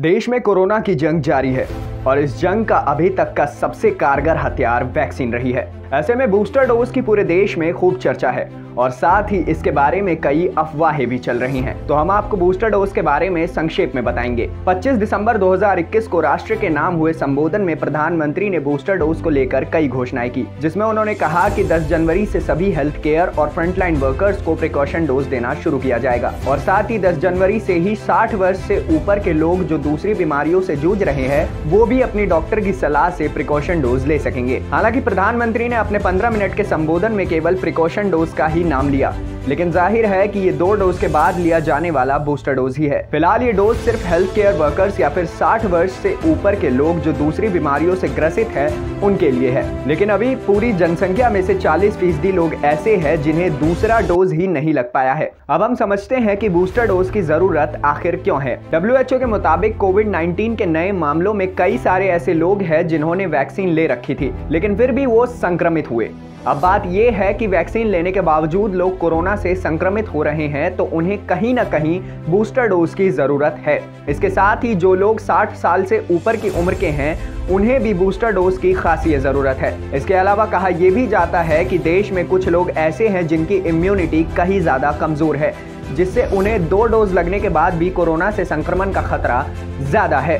देश में कोरोना की जंग जारी है और इस जंग का अभी तक का सबसे कारगर हथियार वैक्सीन रही है। ऐसे में बूस्टर डोज की पूरे देश में खूब चर्चा है और साथ ही इसके बारे में कई अफवाहें भी चल रही हैं। तो हम आपको बूस्टर डोज के बारे में संक्षेप में बताएंगे। 25 दिसंबर 2021 को राष्ट्र के नाम हुए संबोधन में प्रधानमंत्री ने बूस्टर डोज को लेकर कई घोषणाएं की, जिसमें उन्होंने कहा कि 10 जनवरी से सभी हेल्थ केयर और फ्रंटलाइन वर्कर्स को प्रिकॉशन डोज देना शुरू किया जाएगा और साथ ही 10 जनवरी से ही 60 वर्ष से ऊपर के लोग जो दूसरी बीमारियों से जूझ रहे हैं वो भी अपनी डॉक्टर की सलाह से प्रिकॉशन डोज ले सकेंगे। हालांकि प्रधानमंत्री ने अपने 15 मिनट के संबोधन में केवल प्रिकॉशन डोज का ही नाम लिया, लेकिन जाहिर है कि ये 2 डोज के बाद लिया जाने वाला बूस्टर डोज ही है। फिलहाल ये डोज सिर्फ हेल्थ केयर वर्कर्स या फिर 60 वर्ष से ऊपर के लोग जो दूसरी बीमारियों से ग्रसित हैं उनके लिए है। लेकिन अभी पूरी जनसंख्या में से 40% लोग ऐसे हैं जिन्हें दूसरा डोज ही नहीं लग पाया है। अब हम समझते हैं कि बूस्टर डोज की जरूरत आखिर क्यों है। WHO के मुताबिक कोविड-19 के नए मामलों में कई सारे ऐसे लोग हैं जिन्होंने वैक्सीन ले रखी थी लेकिन फिर भी वो संक्रमित हुए। अब बात यह है कि वैक्सीन लेने के बावजूद लोग कोरोना से संक्रमित हो रहे हैं तो उन्हें कहीं ना कहीं बूस्टर डोज की जरूरत है। इसके साथ ही जो लोग 60 साल से ऊपर की उम्र के हैं उन्हें भी बूस्टर डोज की खासी जरूरत है। इसके अलावा कहा यह भी जाता है कि देश में कुछ लोग ऐसे हैं जिनकी इम्यूनिटी कहीं ज्यादा कमजोर है, जिससे उन्हें 2 डोज लगने के बाद भी कोरोना से संक्रमण का खतरा ज्यादा है।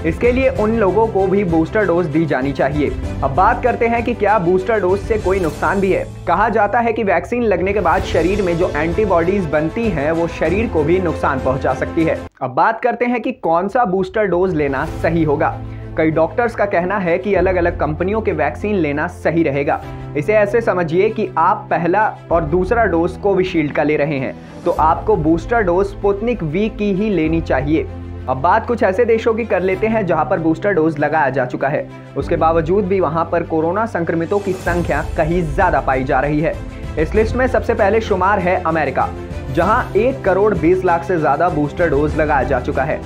इसके लिए उन लोगों को भी बूस्टर डोज दी जानी चाहिए। अब बात करते हैं कि क्या बूस्टर डोज से कोई नुकसान भी है। कहा जाता है कि वैक्सीन लगने के बाद शरीर में जो एंटीबॉडीज बनती हैं वो शरीर को भी नुकसान पहुंचा सकती है। अब बात करते हैं कि कौन सा बूस्टर डोज लेना सही होगा। कई डॉक्टर्स का कहना है कि अलग अलग कंपनियों के वैक्सीन लेना सही रहेगा। इसे ऐसे समझिए कि आप पहला और दूसरा डोज कोविशील्ड का ले रहे हैं तो आपको बूस्टर डोज स्पुतनिक वी की ही लेनी चाहिए। अब बात कुछ ऐसे देशों की कर लेते हैं जहां पर बूस्टर डोज लगाया जा चुका है, उसके बावजूद भी वहां पर कोरोना संक्रमितों की संख्या कहीं ज्यादा पाई जा रही है। इस लिस्ट में सबसे पहले शुमार है अमेरिका, जहां 1 करोड़ 20 लाख से ज्यादा बूस्टर डोज लगाया जा चुका है,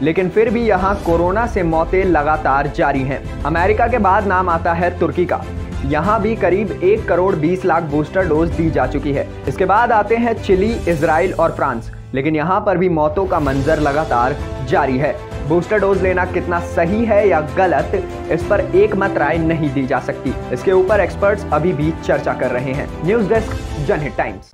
लेकिन फिर भी यहां कोरोना से मौतें लगातार जारी हैं। अमेरिका के बाद नाम आता है तुर्की का, यहाँ भी करीब 1 करोड़ 20 लाख बूस्टर डोज दी जा चुकी है। इसके बाद आते हैं चिली, इजराइल और फ्रांस, लेकिन यहाँ पर भी मौतों का मंजर लगातार जारी है। बूस्टर डोज लेना कितना सही है या गलत, इस पर एक मत राय नहीं दी जा सकती। इसके ऊपर एक्सपर्ट्स अभी भी चर्चा कर रहे हैं। न्यूज़ डेस्क, जनहित टाइम्स।